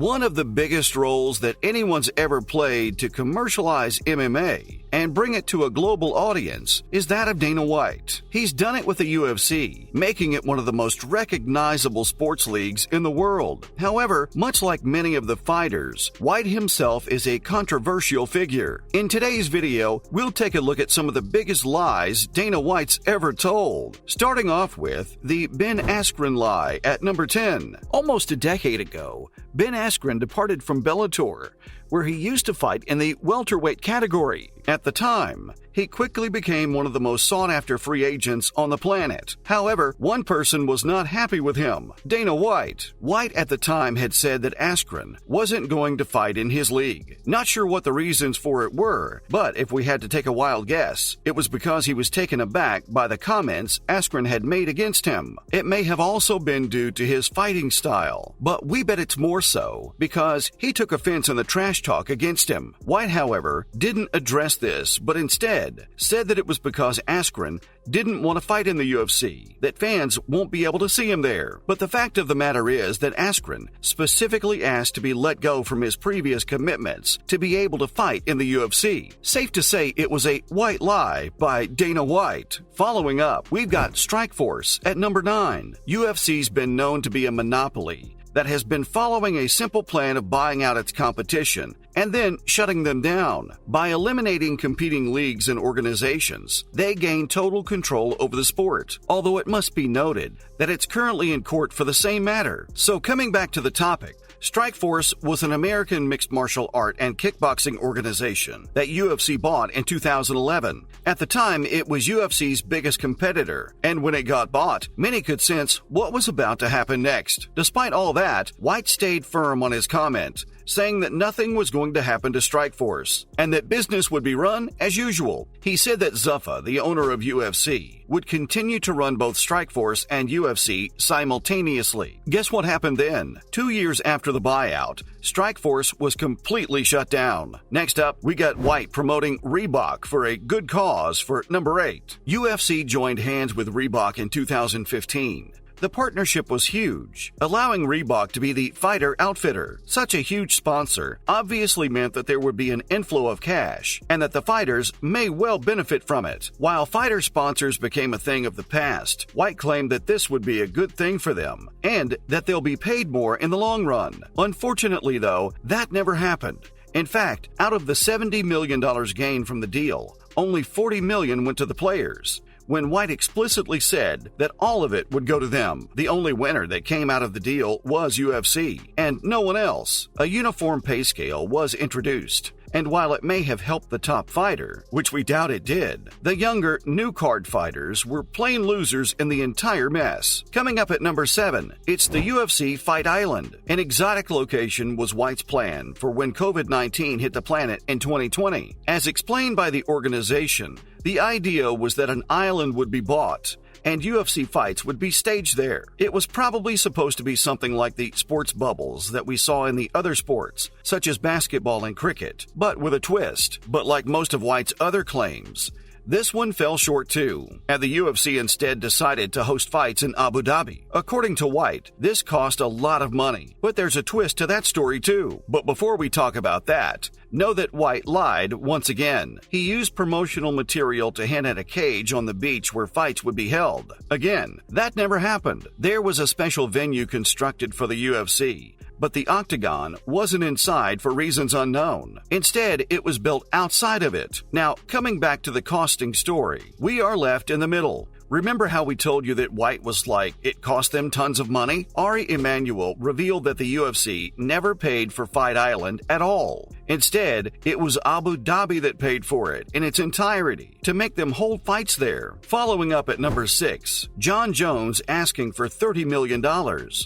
One of the biggest roles that anyone's ever played to commercialize MMA and bring it to a global audience is that of Dana White. He's done it with the UFC, making it one of the most recognizable sports leagues in the world. However, much like many of the fighters, White himself is a controversial figure. In today's video, we'll take a look at some of the biggest lies Dana White's ever told. Starting off with the Ben Askren lie at number 10. Almost a decade ago, Ben Askren departed from Bellator, where he used to fight in the welterweight category. At the time, he quickly became one of the most sought-after free agents on the planet. However, one person was not happy with him, Dana White. White at the time had said that Askren wasn't going to fight in his league. Not sure what the reasons for it were, but if we had to take a wild guess, it was because he was taken aback by the comments Askren had made against him. It may have also been due to his fighting style, but we bet it's more so because he took offense in the trash talk against him. White, however, didn't address this, but instead said that it was because Askren didn't want to fight in the UFC, that fans won't be able to see him there. But the fact of the matter is that Askren specifically asked to be let go from his previous commitments to be able to fight in the UFC. Safe to say it was a white lie by Dana White. Following up, we've got Strikeforce at number 9. UFC's been known to be a monopoly that has been following a simple plan of buying out its competition and then shutting them down. By eliminating competing leagues and organizations, they gain total control over the sport, although it must be noted that it's currently in court for the same matter. So coming back to the topic, Strikeforce was an American mixed martial art and kickboxing organization that UFC bought in 2011. At the time, it was UFC's biggest competitor, and when it got bought, many could sense what was about to happen next. Despite all that, White stayed firm on his comment, saying that nothing was going to happen to Strikeforce, and that business would be run as usual. He said that Zuffa, the owner of UFC, would continue to run both Strikeforce and UFC simultaneously. Guess what happened then? 2 years after the buyout, Strikeforce was completely shut down. Next up, we got White promoting Reebok for a good cause for number 8. UFC joined hands with Reebok in 2015. The partnership was huge, allowing Reebok to be the fighter outfitter. Such a huge sponsor obviously meant that there would be an inflow of cash, and that the fighters may well benefit from it. While fighter sponsors became a thing of the past, White claimed that this would be a good thing for them, and that they'll be paid more in the long run. Unfortunately, though, that never happened. In fact, out of the $70 million gained from the deal, only $40 million went to the players, when White explicitly said that all of it would go to them. The only winner that came out of the deal was UFC, and no one else. A uniform pay scale was introduced, and while it may have helped the top fighter, which we doubt it did, the younger, new card fighters were plain losers in the entire mess. Coming up at number 7, it's the UFC Fight Island. An exotic location was White's plan for when COVID-19 hit the planet in 2020. As explained by the organization, the idea was that an island would be bought, and UFC fights would be staged there. It was probably supposed to be something like the sports bubbles that we saw in the other sports, such as basketball and cricket, but with a twist. But like most of White's other claims, this one fell short too, and the UFC instead decided to host fights in Abu Dhabi. According to White, this cost a lot of money, but there's a twist to that story too. But before we talk about that, know that White lied once again. He used promotional material to hint at a cage on the beach where fights would be held. Again, that never happened. There was a special venue constructed for the UFC, but the octagon wasn't inside for reasons unknown. Instead, it was built outside of it. Now, coming back to the costing story, we are left in the middle. Remember how we told you that White was like, it cost them tons of money? Ari Emanuel revealed that the UFC never paid for Fight Island at all. Instead, it was Abu Dhabi that paid for it in its entirety to make them hold fights there. Following up at number 6, Jon Jones asking for $30 million.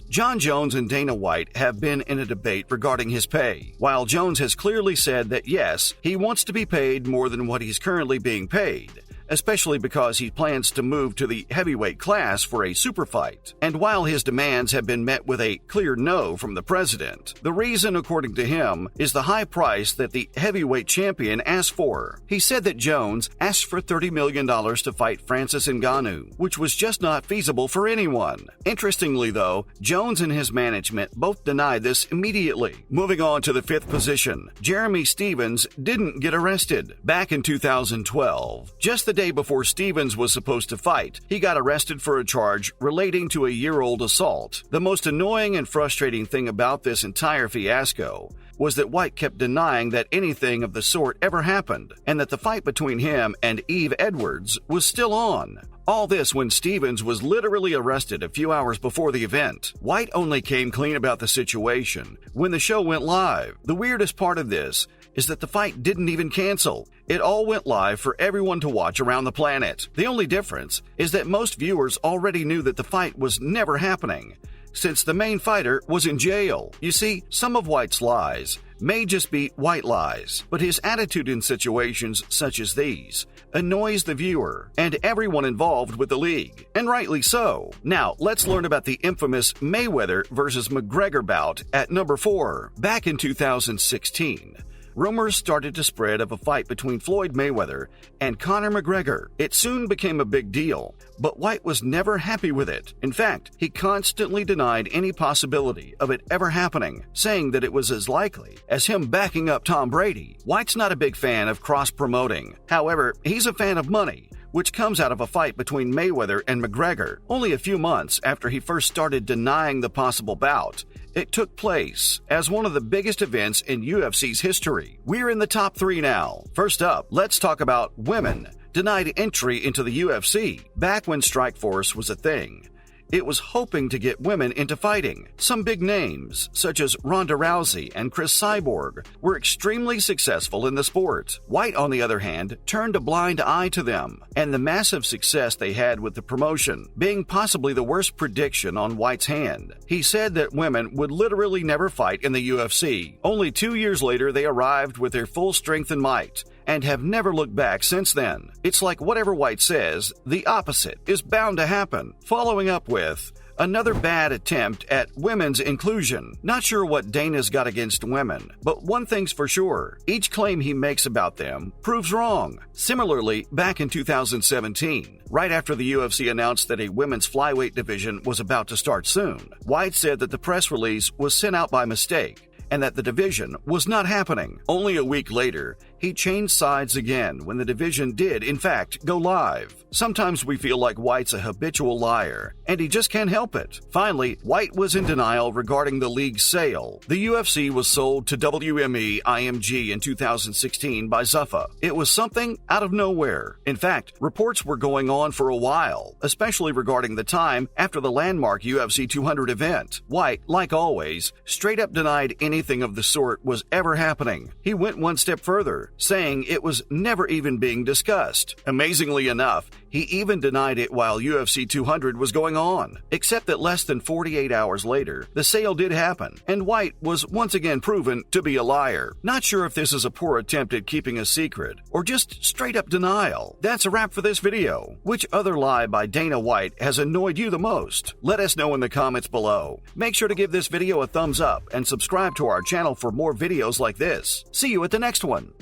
Jon Jones and Dana White have been in a debate regarding his pay. While Jones has clearly said that yes, he wants to be paid more than what he's currently being paid, especially because he plans to move to the heavyweight class for a super fight. And while his demands have been met with a clear no from the president, the reason, according to him, is the high price that the heavyweight champion asked for. He said that Jones asked for $30 million to fight Francis Ngannou, which was just not feasible for anyone. Interestingly, though, Jones and his management both denied this immediately. Moving on to the 5th position, Jeremy Stephens didn't get arrested. Back in 2012, just the day before Stephens was supposed to fight, he got arrested for a charge relating to a year-old assault. The most annoying and frustrating thing about this entire fiasco was that Whyte kept denying that anything of the sort ever happened, and that the fight between him and Eve Edwards was still on. All this when Stephens was literally arrested a few hours before the event. Whyte only came clean about the situation when the show went live. The weirdest part of this is that the fight didn't even cancel. It all went live for everyone to watch around the planet. The only difference is that most viewers already knew that the fight was never happening, since the main fighter was in jail. You see, some of Whyte's lies may just be white lies, but his attitude in situations such as these annoys the viewer and everyone involved with the league, and rightly so. Now, let's learn about the infamous Mayweather versus McGregor bout at number 4. Back in 2016, rumors started to spread of a fight between Floyd Mayweather and Conor McGregor. It soon became a big deal, but Whyte was never happy with it. In fact, he constantly denied any possibility of it ever happening, saying that it was as likely as him backing up Tom Brady. Whyte's not a big fan of cross-promoting. However, he's a fan of money, which comes out of a fight between Mayweather and McGregor only a few months after he first started denying the possible bout. It took place as one of the biggest events in UFC's history. We're in the top 3 now. First up, let's talk about women denied entry into the UFC. Back when Strikeforce was a thing, it was hoping to get women into fighting. Some big names, such as Ronda Rousey and Chris Cyborg, were extremely successful in the sport. Whyte, on the other hand, turned a blind eye to them, and the massive success they had with the promotion being possibly the worst prediction on Whyte's hand. He said that women would literally never fight in the UFC. Only 2 years later, they arrived with their full strength and might, and have never looked back since then. It's like whatever Whyte says, the opposite is bound to happen. Following up with another bad attempt at women's inclusion. Not sure what Dana's got against women, but one thing's for sure, each claim he makes about them proves wrong. Similarly, back in 2017, right after the UFC announced that a women's flyweight division was about to start soon, Whyte said that the press release was sent out by mistake and that the division was not happening. Only a week later, he changed sides again when the division did, in fact, go live. Sometimes we feel like Whyte's a habitual liar, and he just can't help it. Finally, Whyte was in denial regarding the league's sale. The UFC was sold to WME IMG in 2016 by Zuffa. It was something out of nowhere. In fact, reports were going on for a while, especially regarding the time after the landmark UFC 200 event. Whyte, like always, straight up denied anything of the sort was ever happening. He went one step further, saying it was never even being discussed. Amazingly enough, he even denied it while UFC 200 was going on, except that less than 48 hours later, the sale did happen, and Whyte was once again proven to be a liar. Not sure if this is a poor attempt at keeping a secret, or just straight-up denial. That's a wrap for this video. Which other lie by Dana White has annoyed you the most? Let us know in the comments below. Make sure to give this video a thumbs up and subscribe to our channel for more videos like this. See you at the next one.